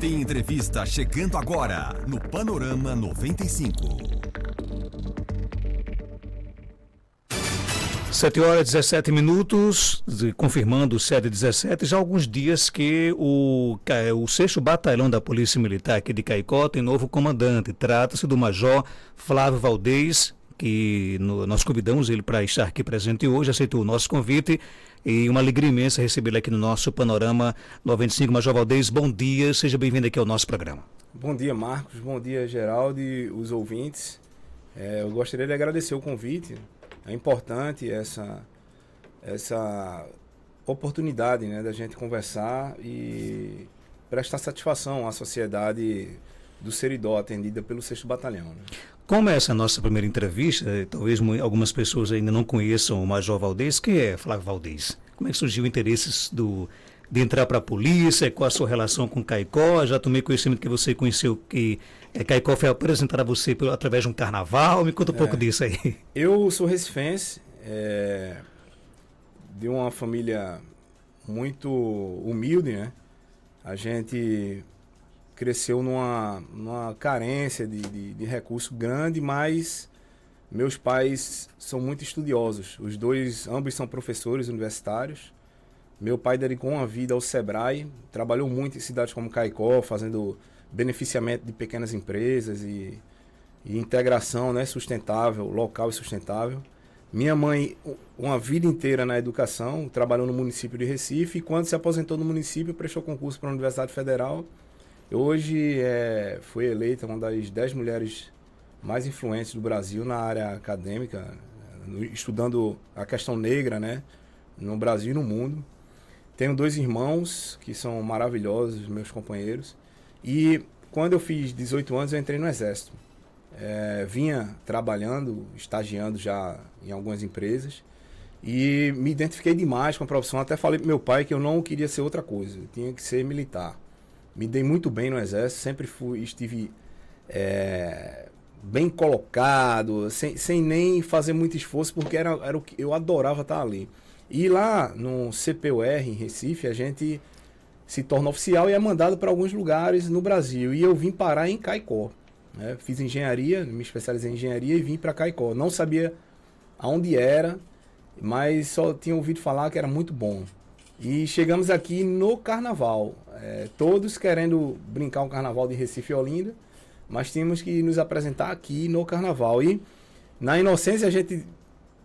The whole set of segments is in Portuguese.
tem entrevista chegando agora no Panorama 95. 7h17, confirmando 7h17, já há alguns dias que o 6º Batalhão da Polícia Militar aqui de Caicó tem novo comandante. Trata-se do Major Flávio Valdez, que nós convidamos ele para estar aqui presente hoje, aceitou o nosso convite e uma alegria imensa recebê-lo aqui no nosso Panorama 95. Major Valdez, bom dia, seja bem-vindo aqui ao nosso programa. Bom dia, Marcos, bom dia, Geraldo e os ouvintes. Eu gostaria de agradecer o convite. É importante essa oportunidade, né, da gente conversar e prestar satisfação à sociedade do Seridó, atendida pelo 6º Batalhão. Né? Como é essa nossa primeira entrevista, talvez algumas pessoas ainda não conheçam o Major Valdez. Quem é Flávio Valdez? Como é que surgiu o interesse de entrar para a polícia? Qual a sua relação com Caicó? Já tomei conhecimento que você conheceu que Caicó foi apresentada a você através de um carnaval. Me conta um pouco disso aí. Eu sou recifense, de uma família muito humilde, né? A gente cresceu numa carência de recurso grande, mas meus pais são muito estudiosos. Ambos são professores universitários. Meu pai dedicou uma vida ao Sebrae, trabalhou muito em cidades como Caicó, fazendo beneficiamento de pequenas empresas e integração, né, sustentável, local e sustentável. Minha mãe, uma vida inteira na educação, trabalhou no município de Recife, e quando se aposentou no município, prestou concurso para a Universidade Federal. Hoje foi eleita uma das 10 mulheres mais influentes do Brasil na área acadêmica, estudando a questão negra, né, no Brasil e no mundo. Tenho 2 irmãos que são maravilhosos, meus companheiros. E quando eu fiz 18 anos, eu entrei no Exército. Vinha trabalhando, estagiando já em algumas empresas. E me identifiquei demais com a profissão. Até falei para meu pai que eu não queria ser outra coisa. Eu tinha que ser militar. Me dei muito bem no Exército. Sempre estive bem colocado, sem nem fazer muito esforço, porque era o que eu adorava estar ali. E lá no CPUR, em Recife, a gente se torna oficial e é mandado para alguns lugares no Brasil. E eu vim parar em Caicó. Né? Fiz engenharia, me especializei em engenharia e vim para Caicó. Não sabia aonde era, mas só tinha ouvido falar que era muito bom. E chegamos aqui no Carnaval. Todos querendo brincar o Carnaval de Recife e Olinda, mas tínhamos que nos apresentar aqui no Carnaval. E na inocência, a gente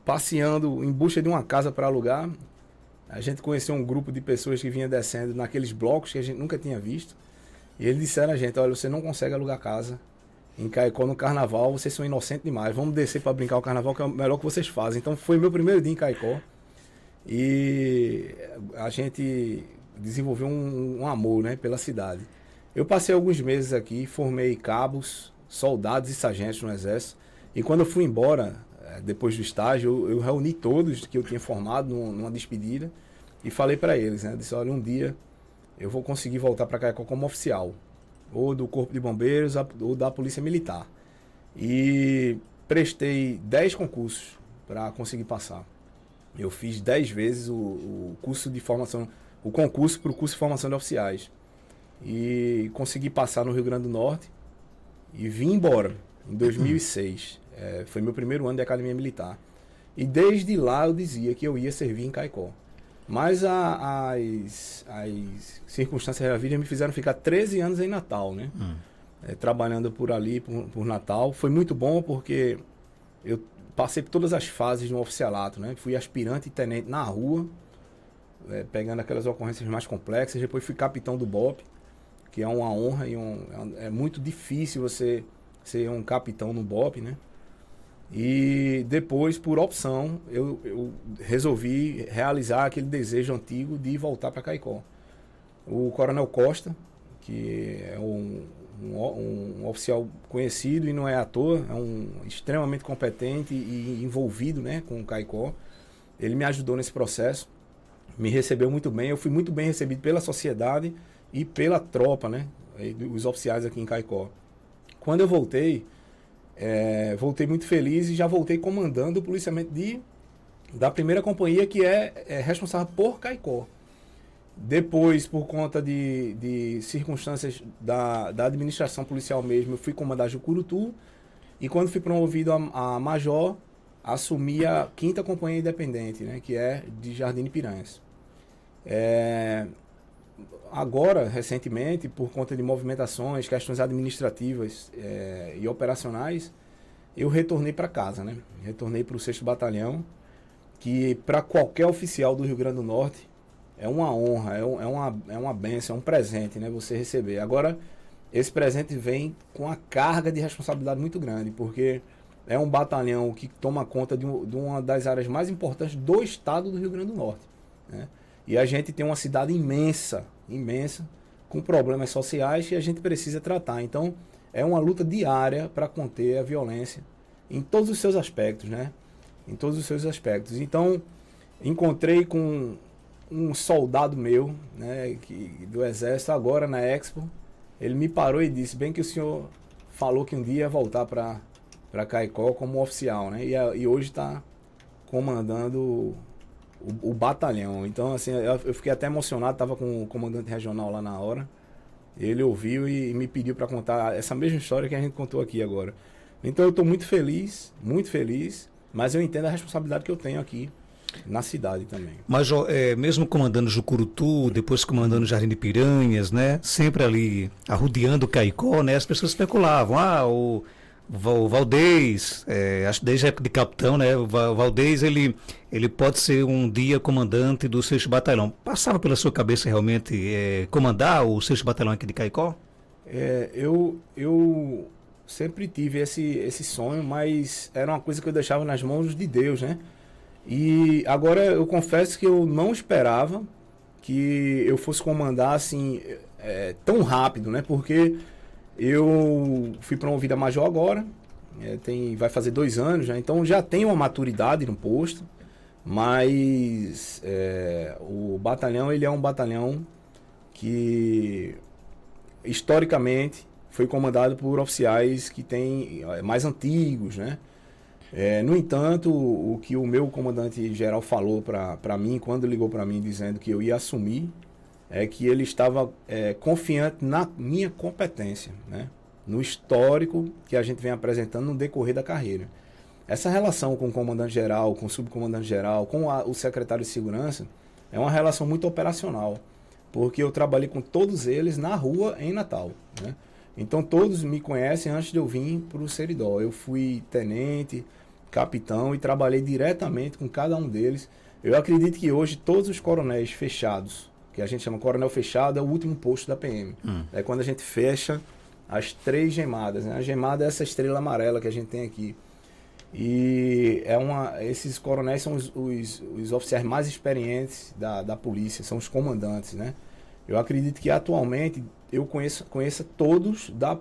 passeando em busca de uma casa para alugar, a gente conheceu um grupo de pessoas que vinha descendo naqueles blocos que a gente nunca tinha visto. E eles disseram a gente: olha, você não consegue alugar casa em Caicó no Carnaval, vocês são inocentes demais, vamos descer para brincar o Carnaval, que é o melhor que vocês fazem. Então foi meu primeiro dia em Caicó e a gente desenvolveu um amor, né, pela cidade. Eu passei alguns meses aqui, formei cabos, soldados e sargentos no Exército, e quando eu fui embora, depois do estágio, eu reuni todos que eu tinha formado numa despedida e falei para eles, né? Disse: olha, um dia eu vou conseguir voltar para Caicó como oficial, ou do Corpo de Bombeiros, ou da Polícia Militar. E prestei 10 concursos para conseguir passar. Eu fiz 10 vezes o curso de formação, o concurso para o curso de formação de oficiais. E consegui passar no Rio Grande do Norte e vim embora em 2006. Foi meu primeiro ano de academia militar. E desde lá eu dizia que eu ia servir em Caicó. Mas as circunstâncias da vida me fizeram ficar 13 anos em Natal, né? Trabalhando por ali, por Natal. Foi muito bom porque eu passei por todas as fases no oficialato, né? Fui aspirante e tenente na rua, pegando aquelas ocorrências mais complexas. Depois fui capitão do BOPE, que é uma honra e é muito difícil você ser um capitão no BOPE, né? E depois, por opção, eu resolvi realizar aquele desejo antigo de voltar para Caicó. O Coronel Costa, que é um oficial conhecido e não é à toa, é extremamente competente e envolvido, né, com o Caicó, ele me ajudou nesse processo, me recebeu muito bem, eu fui muito bem recebido pela sociedade e pela tropa, né, os oficiais aqui em Caicó. Quando eu voltei muito feliz e já voltei comandando o policiamento da primeira companhia, que é responsável por Caicó. Depois, por conta de circunstâncias da administração policial mesmo, eu fui comandar Jucurutu. E quando fui promovido a major, assumi a 5ª Companhia Independente, né, que é de Jardim de Piranhas. Agora, recentemente, por conta de movimentações, questões administrativas e operacionais, eu retornei para casa, né? Retornei para o 6º Batalhão, que para qualquer oficial do Rio Grande do Norte é uma honra, é uma bênção, é um presente, né? Você receber. Agora, esse presente vem com a carga de responsabilidade muito grande, porque é um batalhão que toma conta de uma das áreas mais importantes do estado do Rio Grande do Norte, né? E a gente tem uma cidade imensa, com problemas sociais que a gente precisa tratar. Então, é uma luta diária para conter a violência em todos os seus aspectos, né? Em todos os seus aspectos. Então, encontrei com um soldado meu, né, do Exército, agora na Expo. Ele me parou e disse: bem que o senhor falou que um dia ia voltar para Caicó como oficial, né? E hoje está comandando o batalhão. Então, assim, eu fiquei até emocionado, estava com o comandante regional lá na hora. Ele ouviu e me pediu para contar essa mesma história que a gente contou aqui agora. Então, eu estou muito feliz, mas eu entendo a responsabilidade que eu tenho aqui na cidade também. Major, mesmo comandando Jucurutu, depois comandando Jardim de Piranhas, né? Sempre ali arrodeando Caicó, né? As pessoas especulavam, o Valdez, acho que desde a época de capitão, né? O Valdez, ele pode ser um dia comandante do 6º Batalhão. Passava pela sua cabeça realmente comandar o 6º Batalhão aqui de Caicó? Eu sempre tive esse sonho, mas era uma coisa que eu deixava nas mãos de Deus, né? E agora eu confesso que eu não esperava que eu fosse comandar assim tão rápido, né? Porque eu fui promovido a major agora, vai fazer 2 anos já, então já tenho uma maturidade no posto, mas o batalhão, ele é um batalhão que historicamente foi comandado por oficiais que têm mais antigos, né? No entanto, o que o meu comandante-geral falou para mim, quando ligou para mim dizendo que eu ia assumir, é que ele estava confiante na minha competência, né? No histórico que a gente vem apresentando no decorrer da carreira. Essa relação com o comandante-geral, com o subcomandante-geral, com o secretário de segurança, é uma relação muito operacional, porque eu trabalhei com todos eles na rua em Natal, né? Então todos me conhecem antes de eu vir para o Seridó. Eu fui tenente, capitão e trabalhei diretamente com cada um deles. Eu acredito que hoje todos os coronéis fechados, que a gente chama coronel fechado, é o último posto da PM. É quando a gente fecha as 3 gemadas, né? A gemada é essa estrela amarela que a gente tem aqui. E esses coronéis são os oficiais mais experientes da polícia, são os comandantes, né? Eu acredito que atualmente eu conheça todos da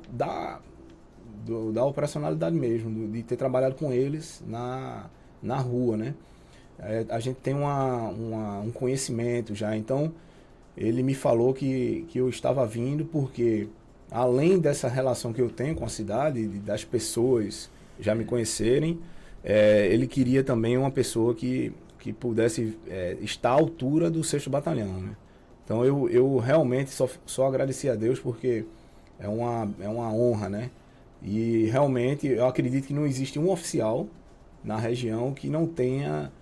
operacionalidade mesmo, de ter trabalhado com eles na rua, né? A gente tem um conhecimento já, então ele me falou que eu estava vindo porque, além dessa relação que eu tenho com a cidade, das pessoas já me conhecerem, ele queria também uma pessoa que pudesse estar à altura do 6º Batalhão, né? Então eu realmente só agradeci a Deus porque é uma honra, né? E realmente eu acredito que não existe um oficial na região que não tenha,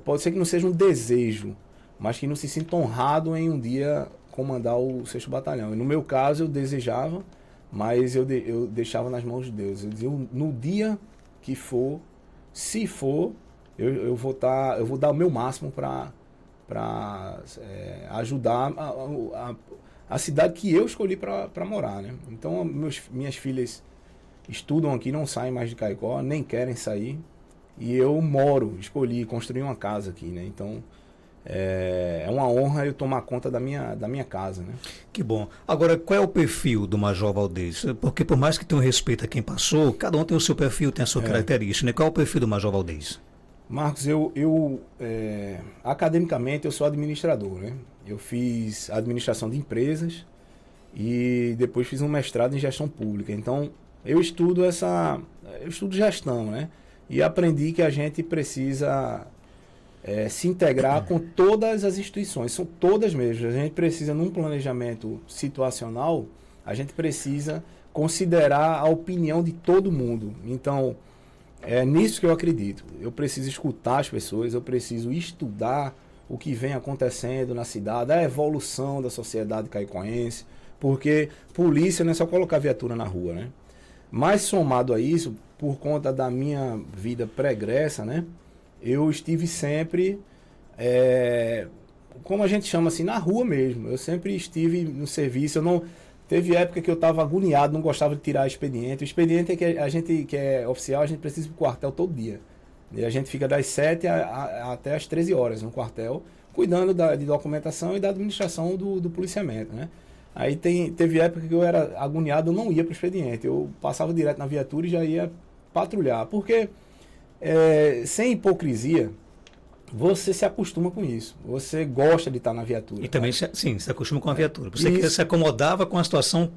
pode ser que não seja um desejo, mas que não se sinta honrado em um dia comandar o 6º Batalhão. E no meu caso eu desejava, mas eu deixava nas mãos de Deus. Eu dizia, no dia que for, se for, eu vou dar o meu máximo para ajudar a cidade que eu escolhi para morar, né? Então minhas filhas estudam aqui, não saem mais de Caicó, nem querem sair, e eu escolhi construir uma casa aqui, né? Então é uma honra eu tomar conta da minha casa, né? Que bom. Agora, qual é o perfil do Major Valdez? Porque por mais que tenha um respeito a quem passou, cada um tem o seu perfil, tem a sua característica, né? Qual é o perfil do Major Valdez? Marcos, academicamente eu sou administrador, né? Eu fiz administração de empresas e depois fiz um mestrado em gestão pública. Então, eu estudo gestão, né? E aprendi que a gente precisa se integrar com todas as instituições, são todas mesmo. A gente precisa, num planejamento situacional, a gente precisa considerar a opinião de todo mundo. Então, é nisso que eu acredito. Eu preciso escutar as pessoas, eu preciso estudar o que vem acontecendo na cidade, a evolução da sociedade caicoense, porque polícia não é só colocar viatura na rua, né? Mas somado a isso, por conta da minha vida pregressa, né? Eu estive sempre, como a gente chama assim, na rua mesmo. Eu sempre estive no serviço. Eu não teve época que eu estava agoniado, não gostava de tirar expediente. O expediente é que a gente, que é oficial, a gente precisa ir para o quartel todo dia. E a gente fica das 7 até as 13 horas no quartel, cuidando de documentação e da administração do policiamento, né? Aí teve época que eu era agoniado, eu não ia para o expediente. Eu passava direto na viatura e já ia patrulhar. Porque, sem hipocrisia, você se acostuma com isso. Você gosta de estar na viatura. E também, sim, se acostuma com a viatura. Você que se acomodava com a situação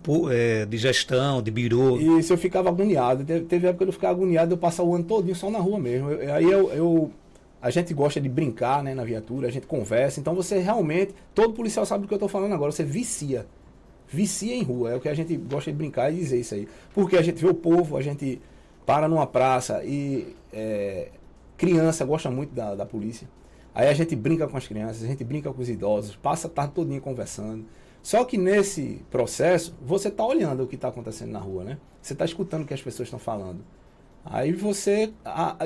de gestão, de birô. Isso, eu ficava agoniado. Teve época que eu ficava agoniado, eu passava o ano todinho só na rua mesmo. A gente gosta de brincar, né, na viatura, a gente conversa. Então você realmente, todo policial sabe do que eu estou falando agora, você vicia. Vicia em rua, é o que a gente gosta de brincar e dizer isso aí. Porque a gente vê o povo, a gente para numa praça e criança gosta muito da polícia. Aí a gente brinca com as crianças, a gente brinca com os idosos, passa a tarde todinha conversando. Só que nesse processo, você está olhando o que está acontecendo na rua, né? Você está escutando o que as pessoas estão falando. Aí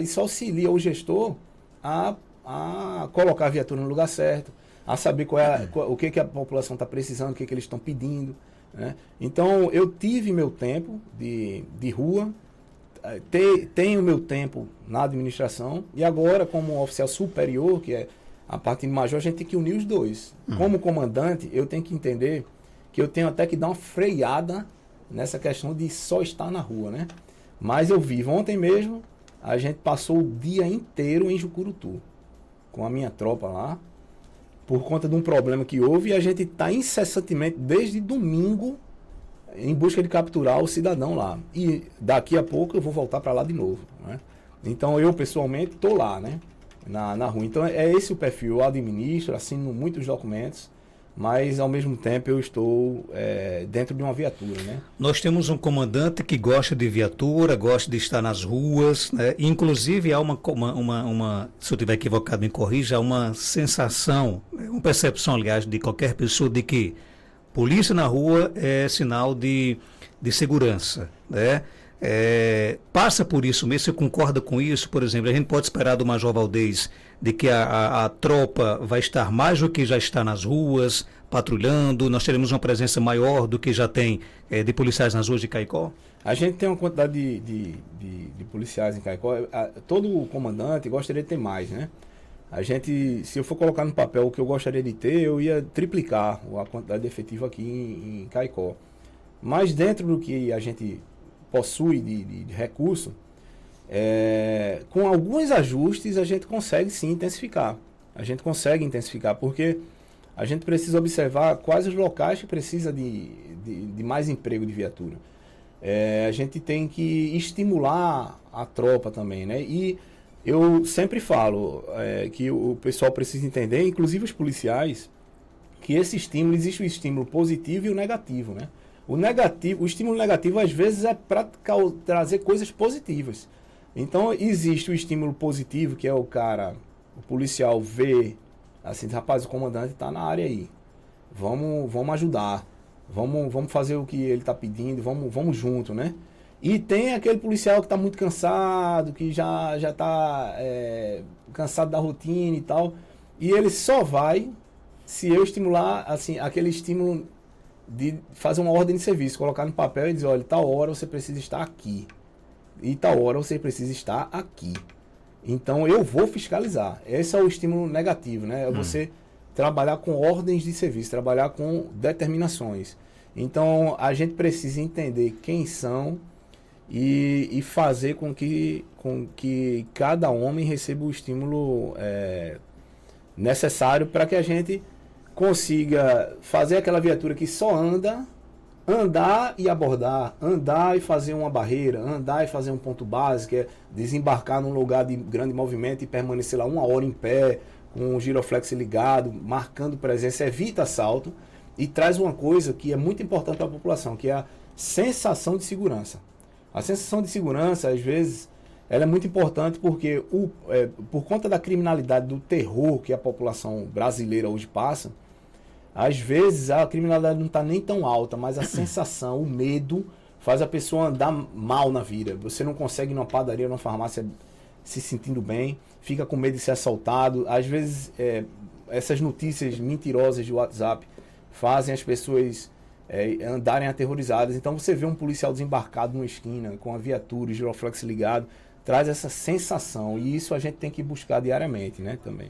isso auxilia o gestor a colocar a viatura no lugar certo, a saber o que a população está precisando, o que eles estão pedindo, né? Então, eu tive meu tempo de rua, tenho meu tempo na administração, e agora, como oficial superior, que é a parte de major, a gente tem que unir os dois. Como comandante, eu tenho que entender que eu tenho até que dar uma freada nessa questão de só estar na rua, né? Mas eu vivo. Ontem mesmo, a gente passou o dia inteiro em Jucurutu, com a minha tropa lá, por conta de um problema que houve, e a gente está incessantemente, desde domingo, em busca de capturar o cidadão lá. E daqui a pouco eu vou voltar para lá de novo, né? Então eu, pessoalmente, estou lá, né, na rua. Então é esse o perfil. Eu administro, assino muitos documentos, mas ao mesmo tempo eu estou dentro de uma viatura, né? Nós temos um comandante que gosta de viatura, gosta de estar nas ruas, né? Inclusive há uma, se eu estiver equivocado, me corrija, há uma sensação, uma percepção, aliás, de qualquer pessoa de que polícia na rua é sinal de segurança, né? Passa por isso mesmo, você concorda com isso? Por exemplo, a gente pode esperar do Major Valdez de que a tropa vai estar mais do que já está nas ruas, patrulhando, nós teremos uma presença maior do que já tem de policiais nas ruas de Caicó? A gente tem uma quantidade de policiais em Caicó, todo comandante gostaria de ter mais, né? A gente, se eu for colocar no papel o que eu gostaria de ter, eu ia triplicar a quantidade de efetivo aqui em Caicó. Mas dentro do que a gente possui de recurso, com alguns ajustes a gente consegue sim intensificar. A gente consegue intensificar, porque a gente precisa observar quais os locais que precisa de mais emprego de viatura. A gente tem que estimular a tropa também, né? E eu sempre falo que o pessoal precisa entender, inclusive os policiais, que esse estímulo, existe o estímulo positivo e o negativo, né? O estímulo negativo às vezes é para trazer coisas positivas. Então existe o estímulo positivo, que é o policial vê, assim, rapaz, o comandante está na área aí, vamos ajudar, vamos fazer o que ele está pedindo, vamos junto, né? E tem aquele policial que está muito cansado, que já está cansado da rotina e tal, e ele só vai se eu estimular, assim, aquele estímulo de fazer uma ordem de serviço, colocar no papel e dizer, olha, tal hora você precisa estar aqui, e tal hora você precisa estar aqui. Então eu vou fiscalizar. Esse é o estímulo negativo, né? É você trabalhar com ordens de serviço, trabalhar com determinações. Então a gente precisa entender quem são e fazer com que cada homem receba o estímulo necessário para que a gente consiga fazer aquela viatura que só andar e abordar, andar e fazer uma barreira, andar e fazer um ponto básico, desembarcar num lugar de grande movimento e permanecer lá 1 hora em pé, com o giroflex ligado, marcando presença, evita assalto e traz uma coisa que é muito importante para a população, que é a sensação de segurança. A sensação de segurança, às vezes, ela é muito importante porque por conta da criminalidade, do terror que a população brasileira hoje passa, às vezes a criminalidade não está nem tão alta, mas a sensação, o medo, faz a pessoa andar mal na vida. Você não consegue ir numa padaria, numa farmácia se sentindo bem, fica com medo de ser assaltado. Às vezes, essas notícias mentirosas de WhatsApp fazem as pessoas andarem aterrorizadas. Então, você vê um policial desembarcado numa esquina, com a viatura, o giroflex ligado, traz essa sensação. E isso a gente tem que buscar diariamente, né, também.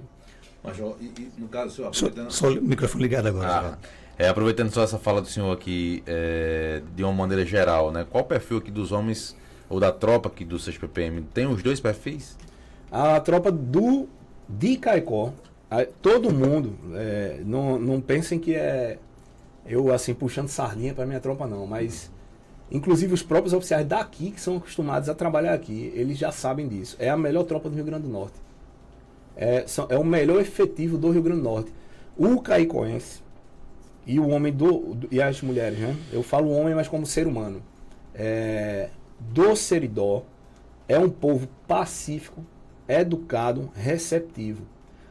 Major, e no caso, senhor, aproveitando... Só o microfone ligado agora. Aproveitando só essa fala do senhor aqui, de uma maneira geral, né? Qual o perfil aqui dos homens, ou da tropa aqui do 6 ppm? Tem os dois perfis? A tropa de Caicó, todo mundo, não pensem que eu assim puxando sardinha para minha tropa não, mas inclusive os próprios oficiais daqui que são acostumados a trabalhar aqui, eles já sabem disso. É a melhor tropa do Rio Grande do Norte. É o melhor efetivo do Rio Grande do Norte. O caicoense e o homem e as mulheres, né? Eu falo homem, mas como ser humano. Do Seridó é um povo pacífico, educado, receptivo.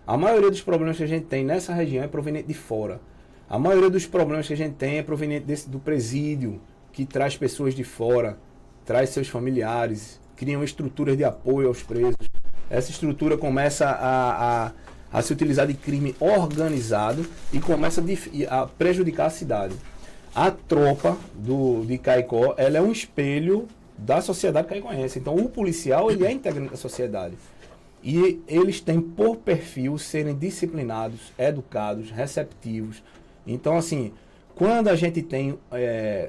A maioria dos problemas que a gente tem nessa região é proveniente de fora. A maioria dos problemas que a gente tem é proveniente do presídio, que traz pessoas de fora, traz seus familiares, criam estruturas de apoio aos presos. Essa estrutura começa a se utilizar de crime organizado e começa a prejudicar a cidade. A tropa de Caicó, ela é um espelho da sociedade caicoense. Então, o policial, ele é integrante da sociedade. E eles têm por perfil serem disciplinados, educados, receptivos. Então, assim, quando a gente tem...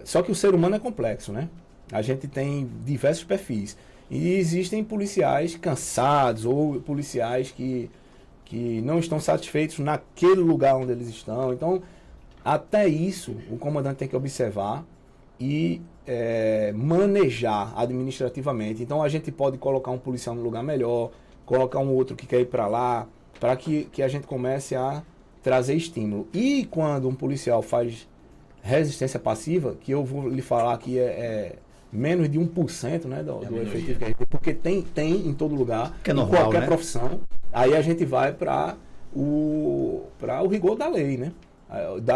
só que o ser humano é complexo, né? A gente tem diversos perfis. E existem policiais cansados ou policiais que não estão satisfeitos naquele lugar onde eles estão. Então, até isso, o comandante tem que observar e manejar administrativamente. Então, a gente pode colocar um policial no lugar melhor, colocar um outro que quer ir para lá, para que a gente comece a trazer estímulo. E quando um policial faz resistência passiva, que eu vou lhe falar que menos de 1%, né, do efetivo que a gente tem, porque tem em todo lugar, que é normal, em qualquer, né, profissão, aí a gente vai para o rigor da lei, né?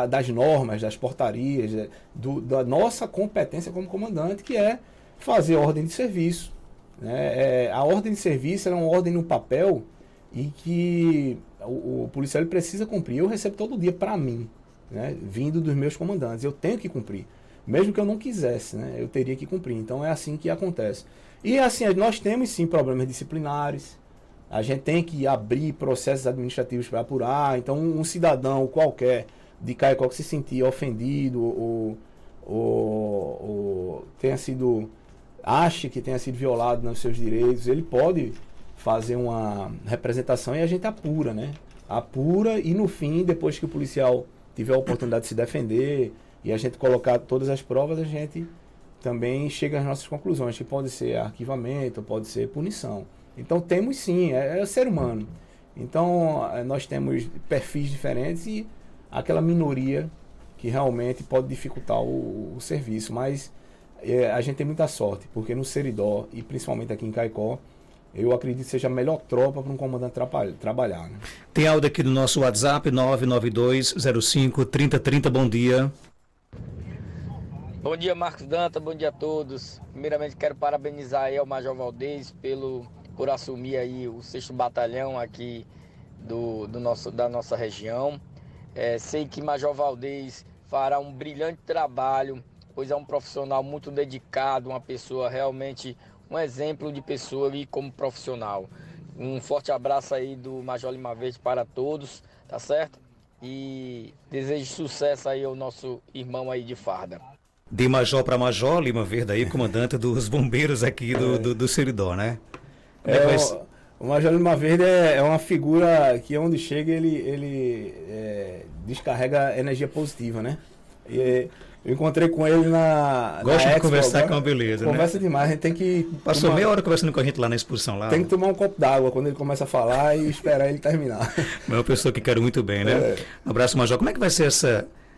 Das normas, das portarias, da nossa competência como comandante, que é fazer ordem de serviço. Né? A ordem de serviço é uma ordem no papel e que o policial ele precisa cumprir. Eu recebo todo dia para mim, né? Vindo dos meus comandantes. Eu tenho que cumprir. Mesmo que eu não quisesse, né? Eu teria que cumprir. Então é assim que acontece. E assim, nós temos sim problemas disciplinares. A gente tem que abrir processos administrativos para apurar. Então um cidadão qualquer de Caicó que se sentir ofendido ou ache que tenha sido violado nos seus direitos, ele pode fazer uma representação e a gente apura, né? Apura e no fim, depois que o policial tiver a oportunidade de se defender e a gente colocar todas as provas, a gente também chega às nossas conclusões, que pode ser arquivamento, pode ser punição. Então temos sim, é ser humano. Então nós temos perfis diferentes e aquela minoria que realmente pode dificultar o serviço, mas a gente tem muita sorte, porque no Seridó e principalmente aqui em Caicó, eu acredito que seja a melhor tropa para um comandante trabalhar. Né? Tem áudio aqui no nosso WhatsApp, 992053030, bom dia. Bom dia, Marcos Danta, bom dia a todos. Primeiramente quero parabenizar aí ao Major Valdez por assumir aí o 6º Batalhão aqui da nossa região. Sei que Major Valdez fará um brilhante trabalho, pois é um profissional muito dedicado, uma pessoa realmente, um exemplo de pessoa ali como profissional. Um forte abraço aí do Major Lima Verde para todos, tá certo? E desejo sucesso aí ao nosso irmão aí de farda. De major para major, Lima Verde aí, comandante dos bombeiros aqui do Seridó, né? O Major Lima Verde é uma figura que onde chega ele descarrega energia positiva, né? Eu encontrei com ele na Gosto de Expo conversar agora. com a beleza, né? Conversa demais, a gente tem que... Passou meia hora conversando com a gente lá na exposição lá. Tem que tomar um copo d'água quando ele começa a falar e esperar ele terminar. É uma pessoa que quero muito bem, né? Um abraço, Major. Como é que vai ser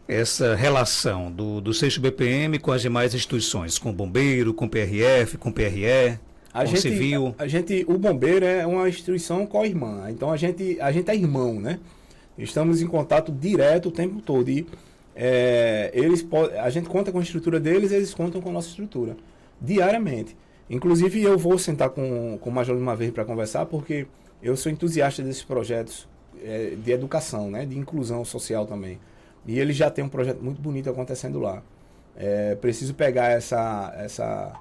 essa relação do 6º BPM com as demais instituições? Com o Bombeiro, com o PRF, com o PRE, com o Civil? O Bombeiro é uma instituição co-irmã. Então a gente é irmão, né? Estamos em contato direto o tempo todo. E a gente conta com a estrutura deles, eles contam com a nossa estrutura. Diariamente. Inclusive eu vou sentar com o Major uma vez para conversar, porque eu sou entusiasta desses projetos de educação, né? De inclusão social também. E ele já tem um projeto muito bonito acontecendo lá. Preciso pegar essa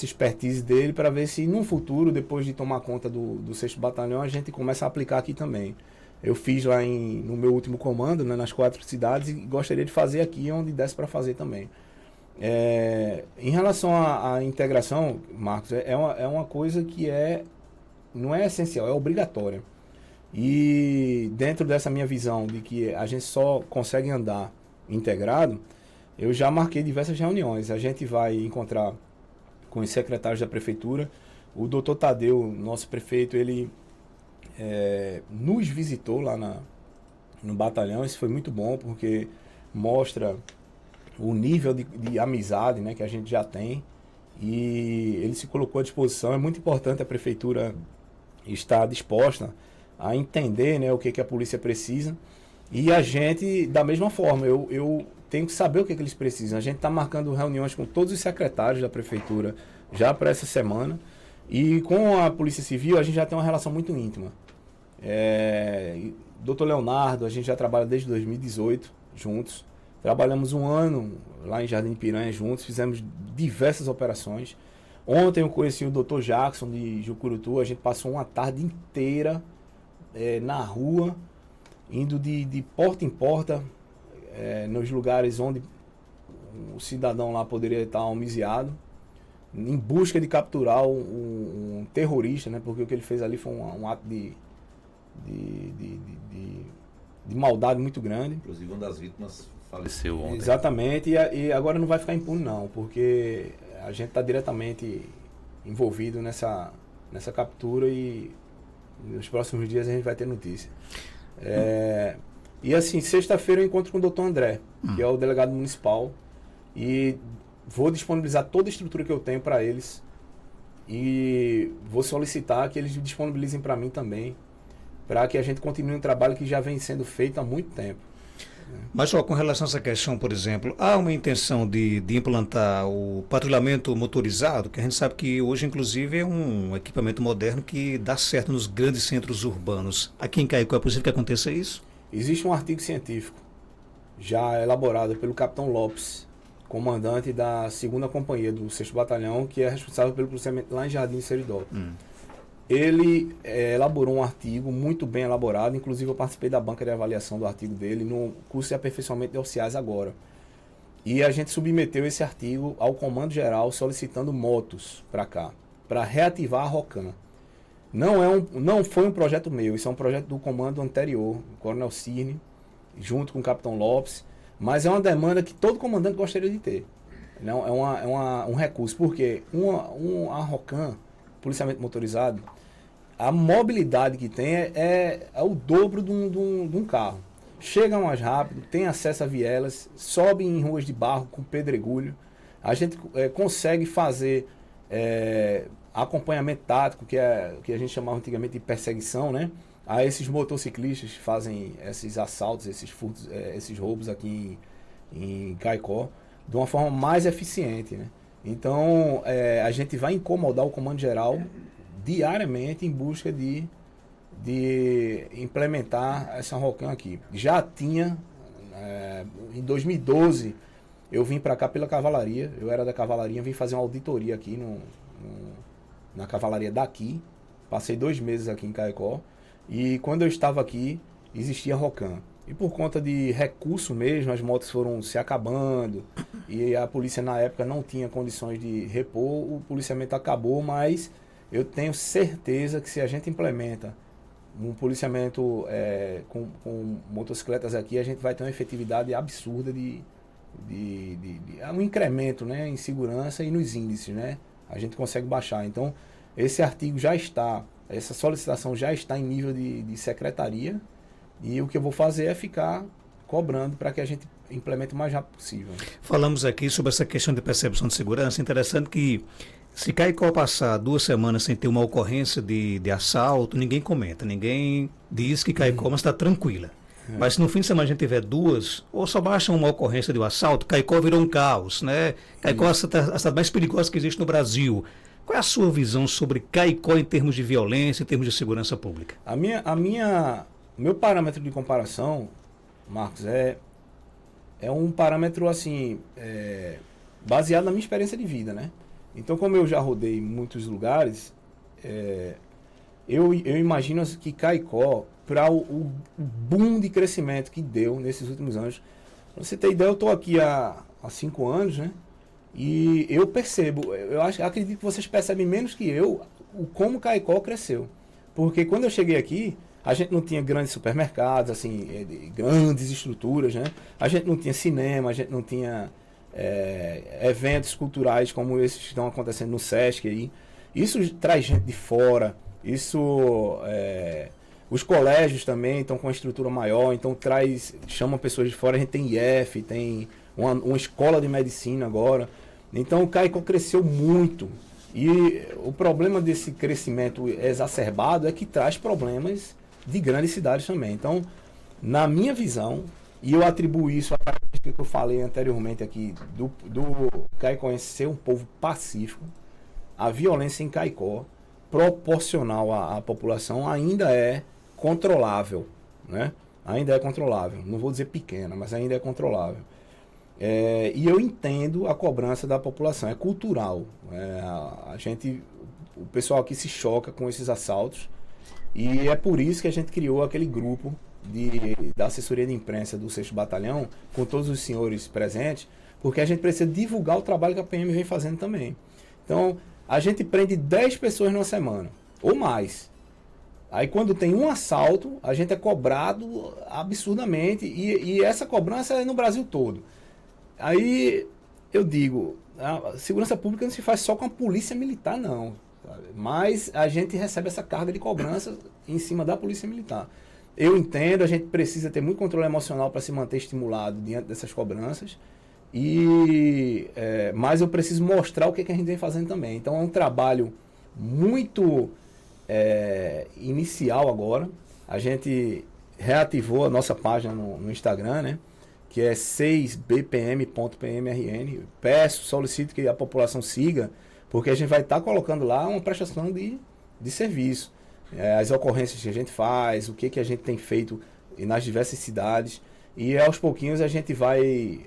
expertise dele para ver se no futuro, depois de tomar conta do 6º Batalhão, a gente começa a aplicar aqui também. Eu fiz lá no meu último comando, né, nas 4 cidades, e gostaria de fazer aqui onde desse para fazer também. Em relação à integração, Marcos, é uma coisa que não é essencial, é obrigatória. E dentro dessa minha visão de que a gente só consegue andar integrado, eu já marquei diversas reuniões. A gente vai encontrar com os secretários da prefeitura. O doutor Tadeu, nosso prefeito, ele nos visitou lá no batalhão. Isso foi muito bom, porque mostra o nível de amizade, né, que a gente já tem. E ele se colocou à disposição. É muito importante a prefeitura estar disposta a entender, né, o que a polícia precisa. E a gente, da mesma forma, eu tenho que saber o que eles precisam. A gente está marcando reuniões com todos os secretários da prefeitura já para essa semana. E com a Polícia Civil a gente já tem uma relação muito íntima. Dr. Leonardo, a gente já trabalha desde 2018 juntos. Trabalhamos um ano lá em Jardim Piranha juntos, fizemos diversas operações. Ontem eu conheci o Dr. Jackson de Jucurutu, a gente passou uma tarde inteira na rua, indo de porta em porta, nos lugares onde o cidadão lá poderia estar homicidiado, em busca de capturar um terrorista, né? Porque o que ele fez ali foi um ato de maldade muito grande. Inclusive, uma das vítimas faleceu ontem. Exatamente, e agora não vai ficar impune não, porque a gente está diretamente envolvido nessa captura e nos próximos dias a gente vai ter notícia. E assim, sexta-feira eu encontro com o doutor André, que é o delegado municipal, e vou disponibilizar toda a estrutura que eu tenho para eles e vou solicitar que eles disponibilizem para mim também, para que a gente continue um trabalho que já vem sendo feito há muito tempo. Mas só com relação a essa questão, por exemplo, há uma intenção de implantar o patrulhamento motorizado, que a gente sabe que hoje, inclusive, é um equipamento moderno que dá certo nos grandes centros urbanos. Aqui em Caicó é possível que aconteça isso? Existe um artigo científico já elaborado pelo capitão Lopes, comandante da 2ª Companhia do 6º Batalhão, que é responsável pelo policiamento lá em Jardim Seridó. Ele elaborou um artigo muito bem elaborado, inclusive eu participei da banca de avaliação do artigo dele no curso de aperfeiçoamento de oficiais agora. E a gente submeteu esse artigo ao Comando Geral solicitando motos para cá, para reativar a ROCAM. Não foi um projeto meu, isso é um projeto do comando anterior, o Coronel Cirne, junto com o Capitão Lopes, mas é uma demanda que todo comandante gostaria de ter. Não, um recurso, porque a ROCAM, policiamento motorizado, a mobilidade que tem é o dobro de um carro. Chega mais rápido, tem acesso a vielas, sobe em ruas de barro com pedregulho. A gente consegue fazer acompanhamento tático, que a gente chamava antigamente de perseguição, né? A esses motociclistas que fazem esses assaltos, esses furtos, esses roubos aqui em Caicó, de uma forma mais eficiente, né? Então, a gente vai incomodar o Comando Geral diariamente em busca de implementar essa ROCAM aqui. Já tinha, em 2012, eu vim para cá pela cavalaria, eu era da cavalaria, vim fazer uma auditoria aqui na cavalaria daqui, passei 2 meses aqui em Caicó, e quando eu estava aqui, existia ROCAM. E por conta de recurso mesmo, as motos foram se acabando, e a polícia na época não tinha condições de repor, o policiamento acabou, mas eu tenho certeza que se a gente implementa um policiamento com motocicletas aqui, a gente vai ter uma efetividade absurda de um incremento, né, em segurança e nos índices, né? A gente consegue baixar. Então, esse artigo já está, essa solicitação já está em nível de secretaria, e o que eu vou fazer é ficar cobrando para que a gente implemente o mais rápido possível. Falamos aqui sobre essa questão de percepção de segurança. Interessante que se Caicó passar 2 semanas sem ter uma ocorrência de assalto, ninguém comenta, ninguém diz que Caicó está tranquila. Mas se no fim de semana a gente tiver 2, ou só baixa uma ocorrência de um assalto, Caicó virou um caos, né? Caicó é a cidade mais perigosa que existe no Brasil. Qual é a sua visão sobre Caicó em termos de violência, em termos de segurança pública? Meu parâmetro de comparação, Marcos, é um parâmetro assim, baseado na minha experiência de vida, né? Então, como eu já rodei em muitos lugares, eu imagino que Caicó, para o boom de crescimento que deu nesses últimos anos, pra você ter ideia, eu estou aqui há 5 anos, né? E eu percebo, acredito que vocês percebem menos que eu, como Caicó cresceu. Porque quando eu cheguei aqui, a gente não tinha grandes supermercados, assim, grandes estruturas, né? A gente não tinha cinema, a gente não tinha eventos culturais como esses que estão acontecendo no Sesc aí. Isso traz gente de fora, os colégios também estão com uma estrutura maior, então chama pessoas de fora. A gente tem IF, tem uma escola de medicina agora. Então o Caicó cresceu muito. E o problema desse crescimento exacerbado é que traz problemas de grandes cidades também. Então, na minha visão, e eu atribuo isso à característica que eu falei anteriormente aqui, do caicoense ser um povo pacífico, a violência em Caicó, proporcional à população, ainda é controlável, né? Ainda é controlável. Não vou dizer pequena, mas ainda é controlável. E eu entendo a cobrança da população, é cultural. O pessoal aqui se choca com esses assaltos, e é por isso que a gente criou aquele grupo da assessoria de imprensa do 6º Batalhão, com todos os senhores presentes, porque a gente precisa divulgar o trabalho que a PM vem fazendo também. Então, a gente prende 10 pessoas numa semana, ou mais. Aí quando tem um assalto, a gente é cobrado absurdamente, e essa cobrança é no Brasil todo. Aí eu digo, a segurança pública não se faz só com a polícia militar, não. Sabe? Mas a gente recebe essa carga de cobrança em cima da polícia militar. Eu entendo, a gente precisa ter muito controle emocional para se manter estimulado diante dessas cobranças. Mas eu preciso mostrar o que a gente vem fazendo também. Então é um trabalho muito inicial agora. A gente reativou a nossa página no Instagram, né? Que é 6bpm.pmrn. Solicito que a população siga, porque a gente vai estar colocando lá uma prestação de serviço. As ocorrências que a gente faz, o que a gente tem feito nas diversas cidades. E aos pouquinhos a gente vai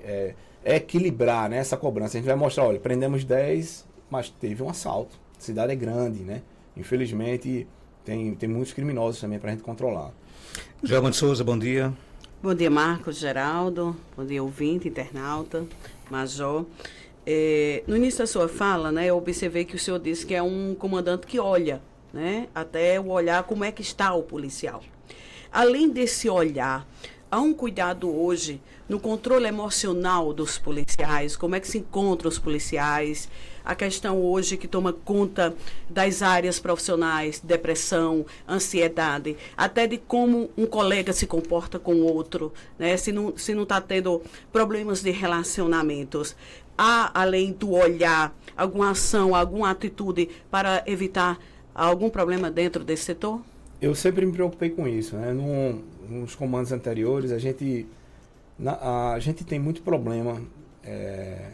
equilibrar, né, essa cobrança. A gente vai mostrar, olha, prendemos 10, mas teve um assalto. A cidade é grande, né? Infelizmente tem muitos criminosos também para a gente controlar. João de Souza, bom dia. Bom dia, Marcos, Geraldo. Bom dia, ouvinte, internauta, Major. No início da sua fala, né, eu observei que o senhor disse que é um comandante que olha, né, até o olhar como é que está o policial. Além desse olhar, há um cuidado hoje no controle emocional dos policiais, como é que se encontram os policiais, a questão hoje que toma conta das áreas profissionais, depressão, ansiedade, até de como um colega se comporta com o outro, né? Se não está tendo problemas de relacionamentos. Há, além do olhar, alguma ação, alguma atitude para evitar algum problema dentro desse setor? Eu sempre me preocupei com isso, né? Nos comandos anteriores, a gente tem muito problema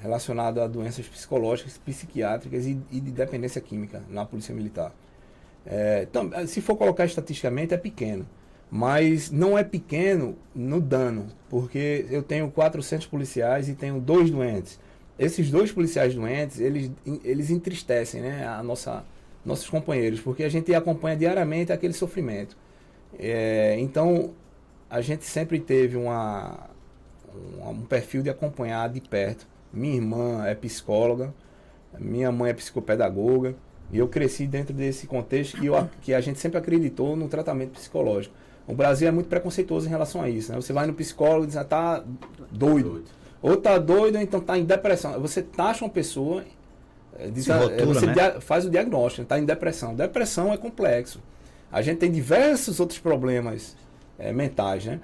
relacionado a doenças psicológicas, psiquiátricas e de dependência química na Polícia Militar. Se for colocar estatisticamente, é pequeno, mas não é pequeno no dano, porque eu tenho 400 policiais e tenho 2 doentes. Esses 2 policiais doentes, eles entristecem, né, nossos companheiros, porque a gente acompanha diariamente aquele sofrimento. Então, a gente sempre teve um perfil de acompanhar de perto. Minha irmã é psicóloga, minha mãe é psicopedagoga, e eu cresci dentro desse contexto que a gente sempre acreditou no tratamento psicológico. O Brasil é muito preconceituoso em relação a isso, né? Você vai no psicólogo e diz, tá doido. Ou tá doido, ou então tá em depressão. Você taxa uma pessoa, você né? faz o diagnóstico, tá em depressão. Depressão é complexo. A gente tem diversos outros problemas mentais, né?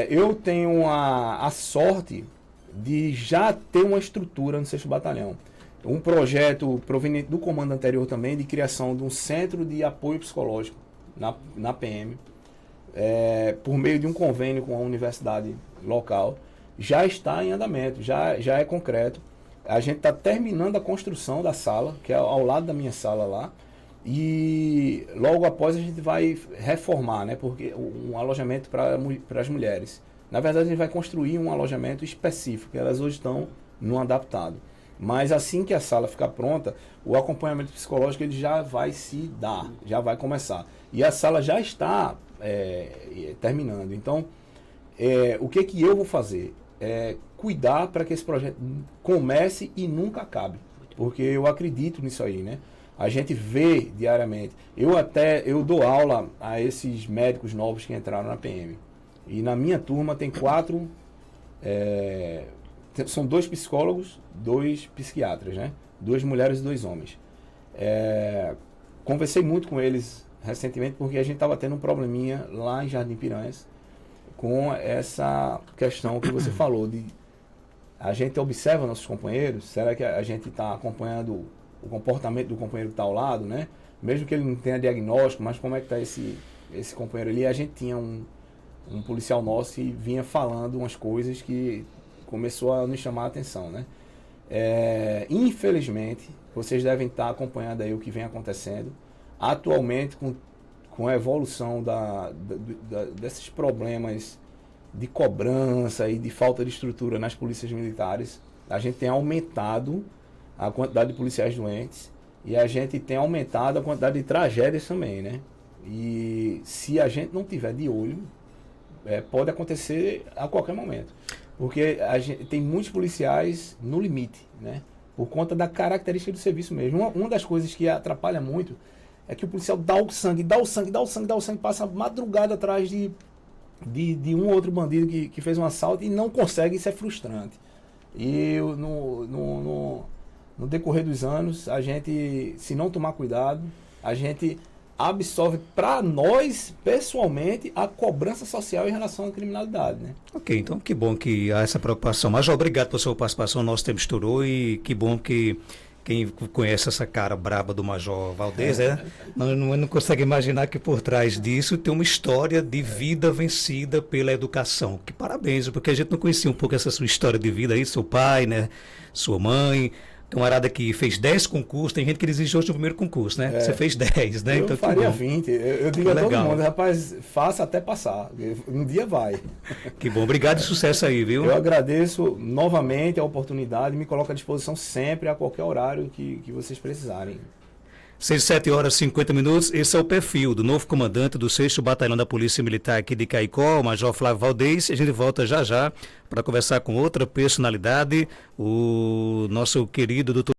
Eu tenho a sorte de já ter uma estrutura no 6º Batalhão. Um projeto proveniente do comando anterior também, de criação de um centro de apoio psicológico na PM, por meio de um convênio com a universidade local, já está em andamento, já é concreto. A gente está terminando a construção da sala, que é ao lado da minha sala lá, e logo após a gente vai reformar, né, porque um alojamento para as mulheres. Na verdade, a gente vai construir um alojamento específico, elas hoje estão no adaptado. Mas assim que a sala ficar pronta, o acompanhamento psicológico ele já vai se dar, já vai começar. E a sala já está terminando. Então, o que eu vou fazer? Cuidar para que esse projeto comece e nunca acabe. Porque eu acredito nisso aí, né? A gente vê diariamente. Eu dou aula a esses médicos novos que entraram na PM. E na minha turma tem 4... são 2 psicólogos, 2 psiquiatras, né? 2 mulheres e 2 homens. Conversei muito com eles recentemente porque a gente estava tendo um probleminha lá em Jardim Piranhas com essa questão que você falou de a gente observa nossos companheiros, será que a gente está acompanhando o comportamento do companheiro que está ao lado, né? Mesmo que ele não tenha diagnóstico, mas como é que está esse companheiro ali? A gente tinha um policial nosso e vinha falando umas coisas que começou a nos chamar a atenção, né? Infelizmente, vocês devem estar acompanhando aí o que vem acontecendo. Atualmente, com a evolução desses problemas de cobrança e de falta de estrutura nas polícias militares, a gente tem aumentado a quantidade de policiais doentes e a gente tem aumentado a quantidade de tragédias também, né? E se a gente não tiver de olho, pode acontecer a qualquer momento. Porque a gente tem muitos policiais no limite, né? Por conta da característica do serviço mesmo. Uma das coisas que atrapalha muito é que o policial dá o sangue, passa madrugada atrás de um ou outro bandido que fez um assalto e não consegue, isso é frustrante. E no decorrer dos anos, a gente, se não tomar cuidado, a gente absorve para nós, pessoalmente, a cobrança social em relação à criminalidade, né? Ok, então que bom que há essa preocupação. Mas obrigado pela sua participação, nosso tempo estourou e que bom que quem conhece essa cara braba do Major Valdez, não consegue imaginar que por trás disso tem uma história de vida vencida pela educação. Que parabéns, porque a gente não conhecia um pouco essa sua história de vida aí, seu pai, né, sua mãe. Camarada que fez 10 concursos, tem gente que desistiu no primeiro concurso, né? Você fez 10, né? Eu então, faria 20. Eu digo a todo mundo, rapaz, faça até passar. Um dia vai. Que bom, obrigado e sucesso aí, viu? Eu agradeço novamente a oportunidade e me coloco à disposição sempre, a qualquer horário que vocês precisarem. 7 horas e 50 minutos, esse é o perfil do novo comandante do 6º Batalhão da Polícia Militar aqui de Caicó, o Major Flávio Valdez. A gente volta já para conversar com outra personalidade, o nosso querido doutor